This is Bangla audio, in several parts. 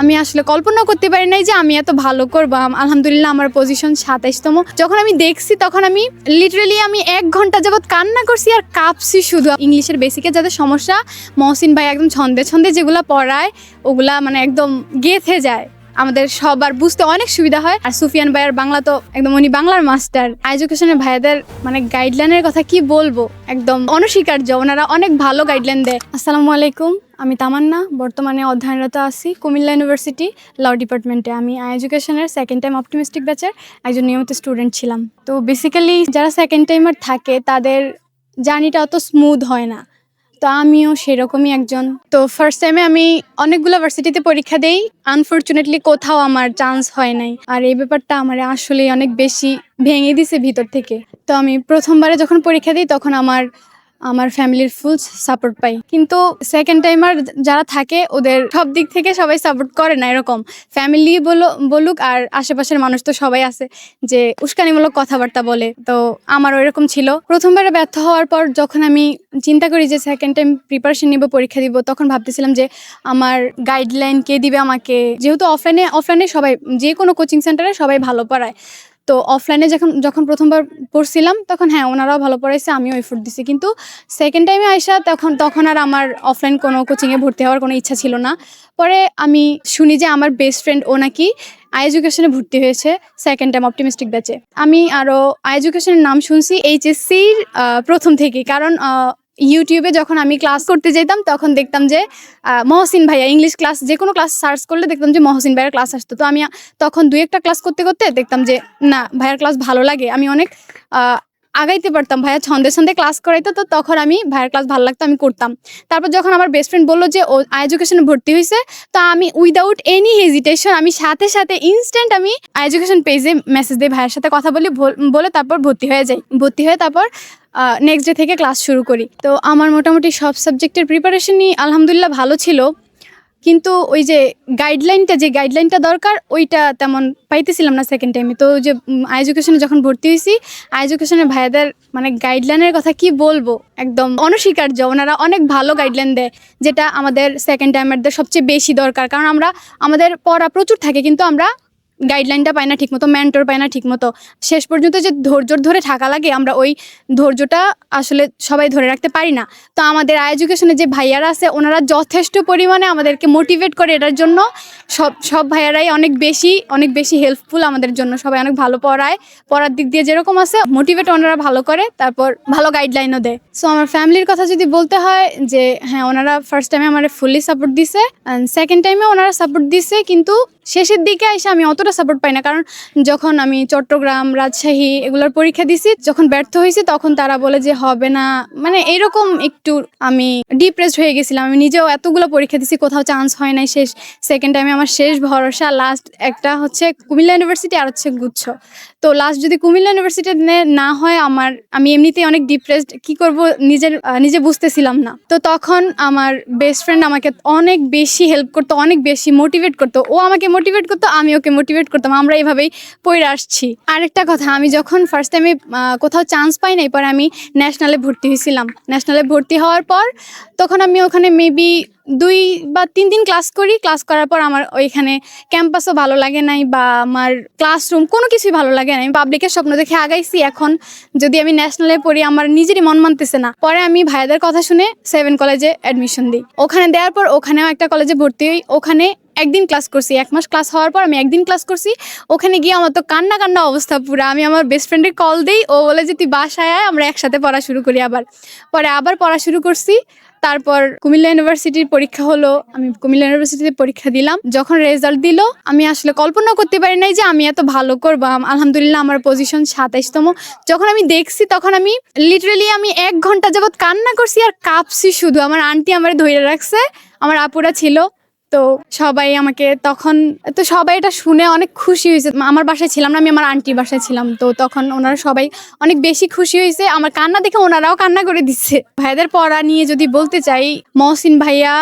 আমি আসলে কল্পনা করতে পারি নাই যে আমি এত ভালো করবো। আলহামদুলিল্লাহ আমার পজিশন 27তম। যখন আমি দেখছি তখন আমি লিটারালি 1 ঘন্টা যাবত কান্না করছি আর কাঁপছি শুধু। ইংলিশের বেসিকে যাদের সমস্যা, মহসিন ভাই একদম ছন্দে ছন্দে যেগুলো পড়ায় ওগুলা মানে একদম গেঁথে যায়, আমাদের সবার বুঝতে অনেক সুবিধা হয়। আর সুফিয়ান ভাইয়ের বাংলা তো একদম উনি বাংলার মাস্টার। এডুকেশনের ভাইয়াদের মানে গাইডলাইনের কথা কি বলবো, একদম অনস্বীকার্য। ওনারা অনেক ভালো গাইডলাইন দেয়। আসসালামু আলাইকুম, আমি তামান্না, বর্তমানে অধ্যয়নরত আছি কুমিল্লা ইউনিভার্সিটি ল ডিপার্টমেন্টে। আমি এডুকেশনের সেকেন্ড টাইম অপটিমিস্টিক ব্যাচের একজন নিয়মিত স্টুডেন্ট ছিলাম। তো বেসিক্যালি যারা সেকেন্ড টাইমার থাকে তাদের জার্নিটা অত স্মুথ হয় না, তো আমিও সেরকমই একজন। তো ফার্স্ট টাইমে আমি অনেকগুলো ভার্সিটিতে পরীক্ষা দেই, আনফর্চুনেটলি কোথাও আমার চান্স হয় নাই। আর এই ব্যাপারটা আমার আসলে অনেক বেশি ভেঙে দিছে ভিতর থেকে। তো আমি প্রথমবারে যখন পরীক্ষা দিই তখন আমার ফ্যামিলির ফুল সাপোর্ট পাই, কিন্তু সেকেন্ড টাইমার যারা থাকে ওদের সব দিক থেকে সবাই সাপোর্ট করে না এরকম। ফ্যামিলি বলুক আর আশেপাশের মানুষ তো সবাই আছে যে উস্কানিমূলক কথাবার্তা বলে। তো আমার ওইরকম ছিল। প্রথমবারে ব্যর্থ হওয়ার পর যখন আমি চিন্তা করি যে সেকেন্ড টাইম প্রিপারেশন নিব, পরীক্ষা দিব, তখন ভাবতেছিলাম যে আমার গাইডলাইন কে দিবে আমাকে। যেহেতু অফলাইনে সবাই, যে কোনো কোচিং সেন্টারে সবাই ভালো পড়ায়, তো অফলাইনে যখন প্রথমবার পড়ছিলাম তখন হ্যাঁ ওনারাও ভালো পড়াইছে, আমিও এফোর্ট দিছি। কিন্তু সেকেন্ড টাইমে আইসা তখন আর আমার অফলাইন কোনো কোচিংয়ে ভর্তি হওয়ার কোনো ইচ্ছা ছিল না। পরে আমি শুনি যে আমার বেস্ট ফ্রেন্ড ও নাকি এডুকেশনে ভর্তি হয়েছে সেকেন্ড টাইম অপটিমিস্টিক ব্যাচে। আমি আরও এডুকেশনের নাম শুনছি এইচএসসির প্রথম থেকে, কারণ ইউটিউবে যখন আমি ক্লাস করতে যেতাম তখন দেখতাম যে মহসিন ভাইয়া ইংলিশ ক্লাস, যে কোনো ক্লাস সার্চ করলে দেখতাম যে মহসিন ভাইয়ের ক্লাস আসতো। তো আমি তখন 2-1টা ক্লাস করতে করতে দেখতাম যে না, ভাইয়ার ক্লাস ভালো লাগে, আমি অনেক আগাইতে পারতাম। ভাইয়া ছন্দে ছন্দে ক্লাস করাইতো, তো তখন আমি ভাইয়ার ক্লাস ভালো লাগতো, আমি করতাম। তারপর যখন আমার বেস্ট ফ্রেন্ড বললো যে ও এডুকেশনে ভর্তি হয়েছে, তো আমি উইদাউট এনি হেজিটেশন আমি সাথে সাথে ইনস্ট্যান্ট আমি এডুকেশন পেজে মেসেজ দিই, ভাইয়ের সাথে কথা বলে তারপর ভর্তি হয়ে যাই। ভর্তি হয়ে তারপর নেক্সট ডে থেকে ক্লাস শুরু করি। তো আমার মোটামুটি সব সাবজেক্টের প্রিপারেশনই আলহামদুলিল্লাহ ভালো ছিল, কিন্তু ওই যে গাইডলাইনটা দরকার ওইটা তেমন পাইতেছিলাম না সেকেন্ড টাইমে। তো যে এডুকেশনে যখন ভর্তি হয়েছি, এডুকেশনের ভাইয়াদের মানে গাইডলাইনের কথা কি বলবো, একদম অনস্বীকার্য। ওনারা অনেক ভালো গাইডলাইন দেয়, যেটা আমাদের সেকেন্ড টাইমারদের সবচেয়ে বেশি দরকার। কারণ আমাদের পড়া প্রচুর থাকে, কিন্তু আমরা গাইডলাইনটা পাই না ঠিকমতো, মেন্টর পাই না ঠিকমতো। শেষ পর্যন্ত যে ধৈর্য ধরে থাকা লাগে, আমরা ওই ধৈর্যটা আসলে সবাই ধরে রাখতে পারি না। তো আমাদের এডুকেশনে যে ভাইয়ারা আছে ওনারা যথেষ্ট পরিমাণে আমাদেরকে মোটিভেট করে। এটার জন্য সব ভাইয়ারাই অনেক বেশি হেল্পফুল আমাদের জন্য। সবাই অনেক ভালো পড়ার দিক দিয়ে যেরকম আছে, মোটিভেট ওনারা ভালো করে, তারপর ভালো গাইডলাইনও দেয়। সো আমার ফ্যামিলির কথা যদি বলতে হয়, যে হ্যাঁ ওনারা ফার্স্ট টাইমে আমার ফুললি সাপোর্ট দিছে, অ্যান্ড সেকেন্ড টাইমে ওনারা সাপোর্ট দিছে, কিন্তু শেষের দিকে এসে আমি অতটা সাপোর্ট পাই না। কারণ যখন আমি চট্টগ্রাম, রাজশাহী এগুলোর পরীক্ষা দিছি, যখন ব্যর্থ হয়েছি তখন তারা বলে যে হবে না, মানে এরকম একটু আমি ডিপ্রেসড হয়ে গেছিলাম। আমি নিজেও এতগুলো পরীক্ষা দিছি, কোথাও চান্স হয় নাই। সেকেন্ড টাইমে আমার শেষ ভরসা লাস্ট একটা হচ্ছে কুমিল্লা ইউনিভার্সিটি আর হচ্ছে গুচ্ছ। তো লাস্ট যদি কুমিল্লা ইউনিভার্সিটি না হয়, আমি এমনিতেই অনেক ডিপ্রেসড, কি করব নিজে বুঝতেছিলাম না। তো তখন আমার বেস্ট ফ্রেন্ড আমাকে অনেক বেশি হেল্প করতো, অনেক বেশি মোটিভেট করতো। ও আমাকে মোটিভেট করতো, আমি ওকে মোটিভেট করতাম। আমরা এইভাবেই পড়ে আসছি। আরেকটা কথা, আমি যখন ফার্স্ট টাইমে কোথাও চান্স পাই নাই, পরে আমি ন্যাশনালে ভর্তি হয়েছিলাম। ন্যাশনালে ভর্তি হওয়ার পর তখন আমি ওখানে মেবি 2 বা 3 দিন ক্লাস করার পর আমার ওইখানে ক্যাম্পাসও ভালো লাগে নাই, বা আমার ক্লাসরুম কোনো কিছুই ভালো লাগে নাই। পাবলিকের স্বপ্ন দেখে আগাইছি, এখন যদি আমি ন্যাশনালে পড়ি আমার নিজেরই মন মানতেছে না। পরে আমি ভাইয়াদের কথা শুনে 7 কলেজে অ্যাডমিশন দিই। ওখানে দেওয়ার পর ওখানেও একটা কলেজে ভর্তি হই। ওখানে একদিন ক্লাস করছি, 1 মাস ক্লাস হওয়ার পর আমি একদিন ক্লাস করছি। ওখানে গিয়ে আমার তো কান্না অবস্থা পুরো। আমি আমার বেস্ট ফ্রেন্ডের কল দিই, ও বলে যে তুই বাসায় আয়, আমরা একসাথে পড়া শুরু করি। পরে আবার পড়া শুরু করছি। তারপর কুমিল্লা ইউনিভার্সিটির পরীক্ষা হলো, আমি কুমিল্লা ইউনিভার্সিটিতে পরীক্ষা দিলাম। যখন রেজাল্ট দিল, আমি আসলে কল্পনা করতে পারি নাই যে আমি এত ভালো করবো। আলহামদুলিল্লাহ আমার পজিশন 27তম। যখন আমি দেখছি তখন আমি লিটারালি 1 ঘন্টা যাবত কান্না করছি আর কাঁপছি শুধু। আমার আন্টি আমার ধরে রাখছে, আমার আপুরা ছিল। তো সবাই আমাকে সবাই এটা শুনে অনেক খুশি হয়েছে। আমার বাসায় ছিলাম না, আমি আমার আন্টির বাসায় ছিলাম। তো তখন ওনারা সবাই অনেক বেশি খুশি হয়েছে। আমার কান্না দেখে ওনারাও কান্না করে দিচ্ছে। ভাইয়াদের পড়া নিয়ে যদি বলতে চাই, মহসিন ভাইয়া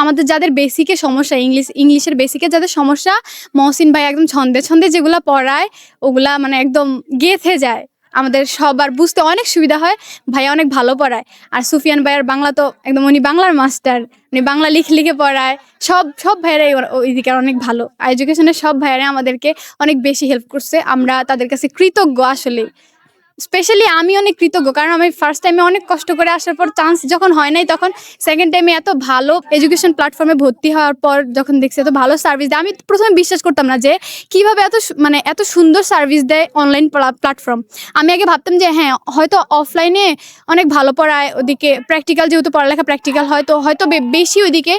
আমাদের যাদের বেসিকে সমস্যা, ইংলিশের বেসিকে যাদের সমস্যা, মহসিন ভাইয়া একদম ছন্দে ছন্দে যেগুলো পড়ায় ওগুলা মানে একদম গেঁথে যায়, আমাদের সবার বুঝতে অনেক সুবিধা হয়। ভাইয়া অনেক ভালো পড়ায়। আর সুফিয়ান ভাইয়ার বাংলা তো একদম, উনি বাংলার মাস্টার, উনি বাংলা লিখে লিখে পড়ায়। সব সব ভাইয়ারাই ওইদিকে অনেক ভালো। এডুকেশনের সব ভাইয়ারাই আমাদেরকে অনেক বেশি হেল্প করছে। আমরা তাদের কাছে কৃতজ্ঞ আসলে। স্পেশালি আমি অনেক কৃতজ্ঞ, কারণ আমি ফার্স্ট টাইমে অনেক কষ্ট করে আসার পর চান্স যখন হয় নাই, তখন সেকেন্ড টাইমে এত ভালো এডুকেশন প্ল্যাটফর্মে ভর্তি হওয়ার পর যখন দেখছি এত ভালো সার্ভিস দেয়, আমি প্রথমে বিশ্বাস করতাম না যে কিভাবে মানে এত সুন্দর সার্ভিস দেয় অনলাইন প্ল্যাটফর্ম। আমি আগে ভাবতাম যে হ্যাঁ হয়তো অফলাইনে অনেক ভালো পড়ায়, ওদিকে প্র্যাকটিক্যাল, যেহেতু পড়ালেখা প্র্যাকটিক্যাল হয়, তো হয়তো বেশি ওইদিকে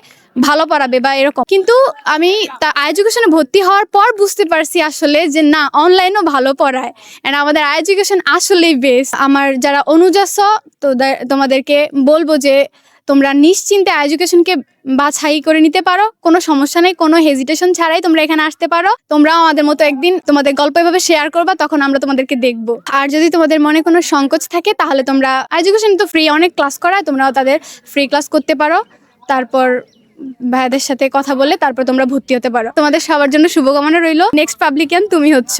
ভালো পড়াবে বা এরকম। কিন্তু আমি এডুকেশনে ভর্তি হওয়ার পর বুঝতে পারছি আসলে যে না, অনলাইনও ভালো পড়ায়। অ্যান্ড আমাদের এডুকেশন আসলেই বেস্ট। আমার যারা অনুজ আছো, তো তোমাদেরকে বলবো যে তোমরা নিশ্চিন্তে এডুকেশনকে বাছাই করে নিতে পারো, কোনো সমস্যা নেই, কোনো হেজিটেশন ছাড়াই তোমরা এখানে আসতে পারো। তোমরাও আমাদের মতো একদিন তোমাদের গল্প এভাবে শেয়ার করবা, তখন আমরা তোমাদেরকে দেখবো। আর যদি তোমাদের মনে কোনো সংকোচ থাকে, তাহলে তোমরা এডুকেশন তো ফ্রি, অনেক ক্লাস করায়, তোমরাও তাদের ফ্রি ক্লাস করতে পারো। তারপর ভাইয়াদের সাথে কথা বলে তারপর তোমরা ভর্তি হতে পারো। তোমাদের সবার জন্য শুভকামনা রইলো। নেক্সট পাবলিকান তুমি হচ্ছ।